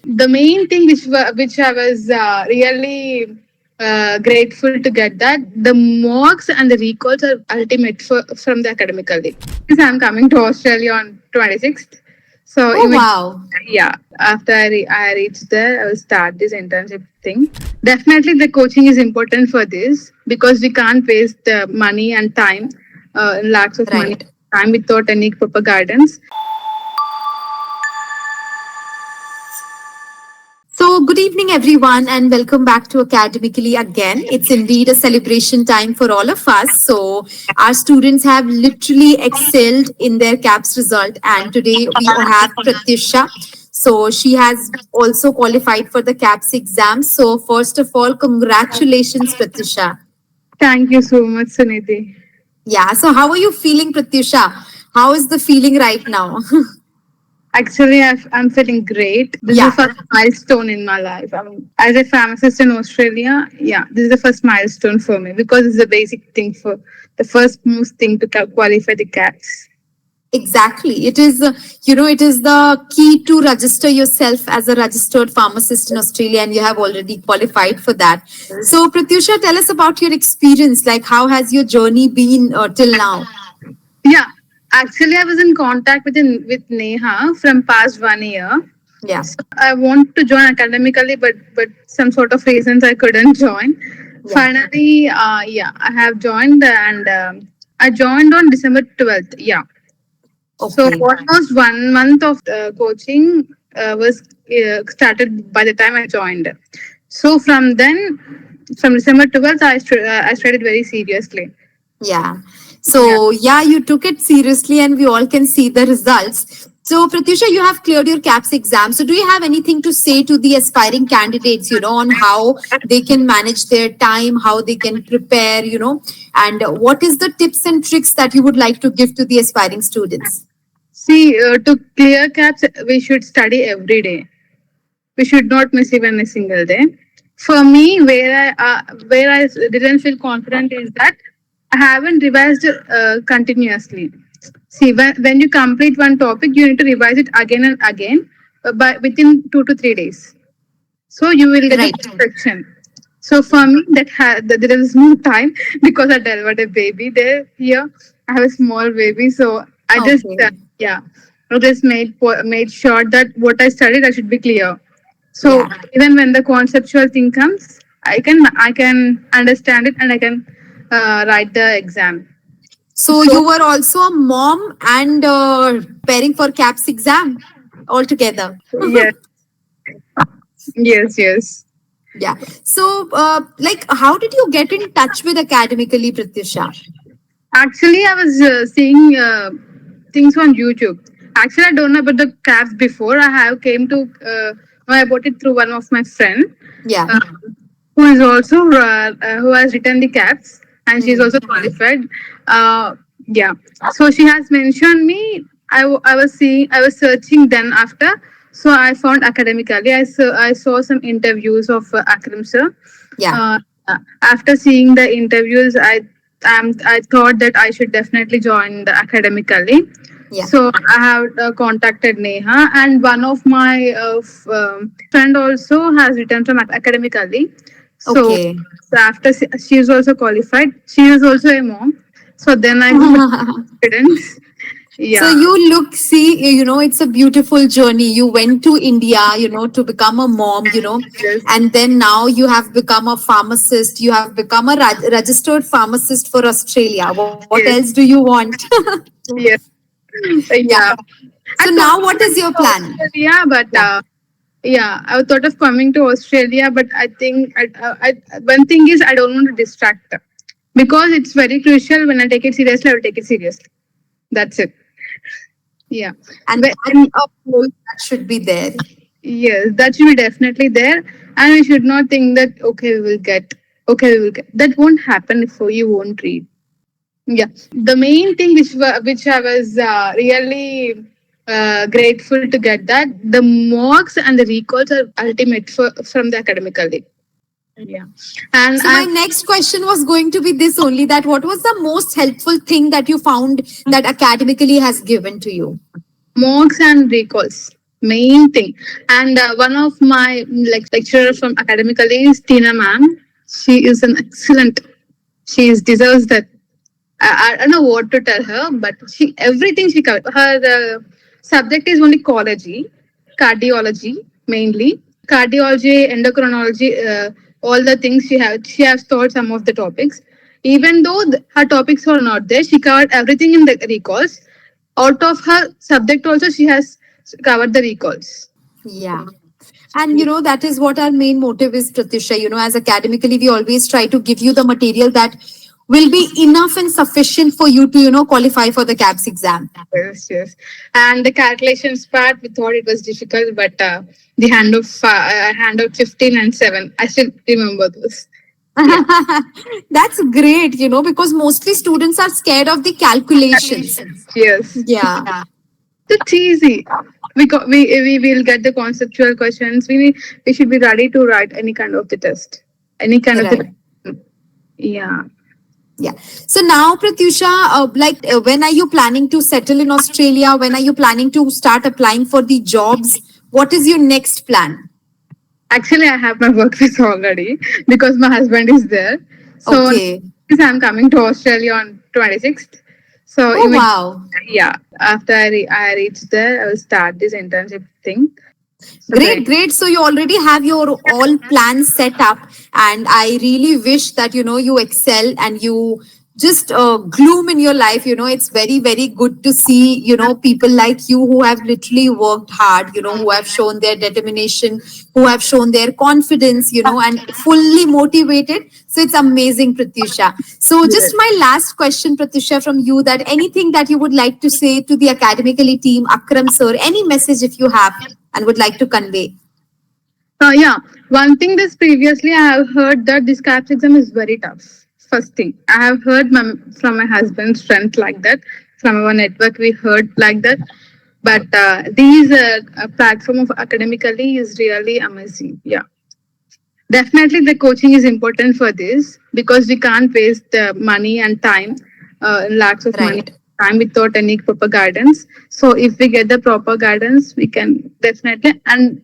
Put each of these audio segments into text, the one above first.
The main thing which I was really grateful to get, that the mocks and the recalls are ultimate from the academically. Since I'm coming to Australia on 26th, so Oh, immediately, wow. yeah, after I reach there, I will start this internship thing. Definitely, the coaching is important for this because we can't waste money and time, lakhs of money, Right. time without any proper guidance. So, good evening, everyone, and welcome back to Academically again. It's indeed a celebration time for all of us. So, our students have literally excelled in their CAPS result, and today we have Pratyusha. So, she has also qualified for the CAPS exam. So, first of all, congratulations, Pratyusha. Thank you so much, Suniti. Yeah. So, how are you feeling, Pratyusha? How is the feeling right now? Actually, I'm feeling great. This is the Yeah. first milestone in my life. I mean, as a pharmacist in Australia, yeah, this is the first milestone for me because it's the basic thing for the first most thing to qualify the CATS. Exactly. It is, it is the key to register yourself as a registered pharmacist in Australia, and you have already qualified for that. So, Pratyusha, tell us about your experience. Like, how has your journey been till now? Yeah, actually, I was in contact with Neha from past 1 year. Yeah. So I want to join academically, but some sort of reasons I couldn't join. Yeah. Finally, yeah, I have joined, and I joined on December 12th. Yeah. So Okay. almost 1 month of coaching was started by the time I joined. So from then, from December 12th, I studied very seriously. Yeah. Yeah. So, yeah, you took it seriously, and we all can see the results. So, Pratyusha, you have cleared your CAPS exam. So, do you have anything to say to the aspiring candidates, on how they can manage their time, how they can prepare, and what is the tips and tricks that you would like to give to the aspiring students? See, to clear CAPS, we should study every day. We should not miss even a single day. For me, where I didn't feel confident is that I haven't revised continuously. See, when you complete one topic, you need to revise it again and again, by within 2 to 3 days. So you will get the Right. perfection. So for me, there is no time because I delivered a baby there. Here, I have a small baby, so I just Okay. yeah, I just made sure that what I studied I should be clear. So Yeah. even when the conceptual thing comes, I can understand it and I can write the exam. So, So you were also a mom and preparing for CAPS exam altogether. yes, yes. Yeah. So, how did you get in touch with Academically, Pratyusha? Actually, I was seeing things on YouTube. Actually, I don't know about the cabs before. I have came to know about it through one of my friend, Yeah. uh, who is also who has written the cabs, and she's Mhm. also qualified. Yeah. So she has mentioned me. I was seeing. I was searching then after. So I found academically. I saw some interviews of Akram sir. Yeah. Uh, After seeing the interviews, I thought that I should definitely join the academically. Yeah. So I have contacted Neha, and one of my friend also has returned from academically. So, Okay. so after she is also qualified, she is also a mom. So then I got confidence. So, Yeah. you see, it's a beautiful journey. You went to India, to become a mom, Yes. and then now you have become a pharmacist. You have become a registered pharmacist for Australia. What else do Yes. you want? Yes. Yeah. Yeah. I So, thought now of what is coming your to plan? Australia, but Yeah. yeah, I thought of coming to Australia, but I think one thing is I don't want to distract because it's very crucial. When I take it seriously, I will take it seriously. That's it. Yeah. And that's When, a goal that should be there. yes, that should be definitely there, and we should not think that okay, we will get. That won't happen if you won't read. Yeah, the main thing which I was really grateful to get, that the mocks and the recalls are ultimate from the academically. Yeah, and So, my next question was going to be this only, that what was the most helpful thing that you found that Academically has given to you? mocks and recalls. Main thing. And one of my lecturers from Academically is Tina ma'am. She is an excellent. She deserves that. I don't know what to tell her, but she everything she covered. Her subject is only cardiology mainly, cardiology, endocrinology, all the things she has taught some of the topics. Even though her topics are not there, she covered everything in the recalls. Out of her subject also, she has covered the recalls. Yeah. And that is what our main motive is, Pratyusha. As academically, we always try to give you the material that will be enough and sufficient for you to, qualify for the CAPS exam. Yes, yes. And the calculations part, we thought it was difficult, but the hand of 15 and 7, I still remember those. Yeah. That's great, because mostly students are scared of the calculations. Yes. Yeah, It's easy. We will get the conceptual questions. We should be ready to write any kind of the test, any kind of right. the. Yeah. Yeah. So now, Pratyusha, when are you planning to settle in Australia? When are you planning to start applying for the jobs? What is your next plan? Actually, I have my work visa already because my husband is there. So Okay. I'm coming to Australia on 26th. So Oh, even wow. yeah, after I reach there, I will start this internship thing. So Great, great. great. So you already have your all plans set up, and I really wish that you excel and you just gloom in your life. It's very, very good to see people like you who have literally worked hard. Who have shown their determination, who have shown their confidence. And fully motivated. So it's amazing, Pratyusha. So just my last question, Pratyusha, from you: that anything that you would like to say to the academically team, Akram sir, any message if you have and would like to convey? Yeah, one thing this previously I have heard that this CAPS exam is very tough. First thing, I have heard from my husband's friends like that. From our network, we heard like that. But these platform of academically is really amazing. Yeah, definitely the coaching is important for this because we can't waste money and time, lakhs of money Right. time without any proper guidance. So if we get the proper guidance, we can definitely, and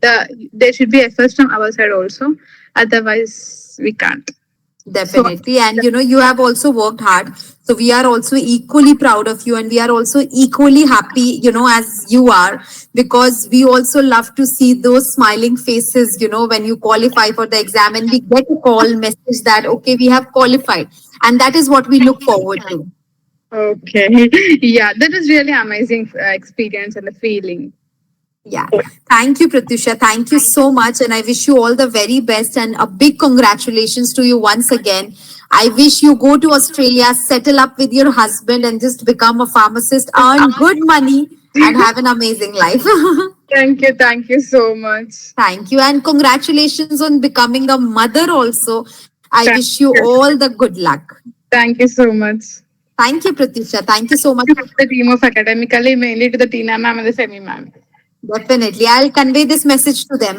there should be efforts from our side also. Otherwise, we can't. So Definitely. And you have also worked hard. So we are also equally proud of you and we are also equally happy, as you are, because we also love to see those smiling faces, when you qualify for the exam and we get a call message that, okay, we have qualified. And that is what we look forward to. okay, yeah, that is really amazing experience and the feeling. Yeah. Thank you, Pratyusha. Thank you so much. And I wish you all the very best and a big congratulations to you once again. I wish you go to Australia, settle up with your husband, and just become a pharmacist, earn good money, and have an amazing life. Thank you so much. Thank you. And congratulations on becoming a mother also. I Thank wish you you. all the good luck. Thank you so much. Thank you, Pratyusha. Thank you so much. The team of academically, mainly to the Tina ma'am and the Semi ma'am. Definitely. I'll convey this message to them.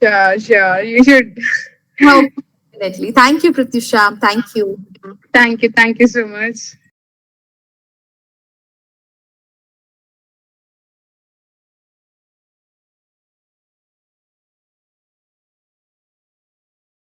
Sure, sure. You should. No, definitely. Thank you, Pratyusha. Thank you. Thank you. Thank you so much.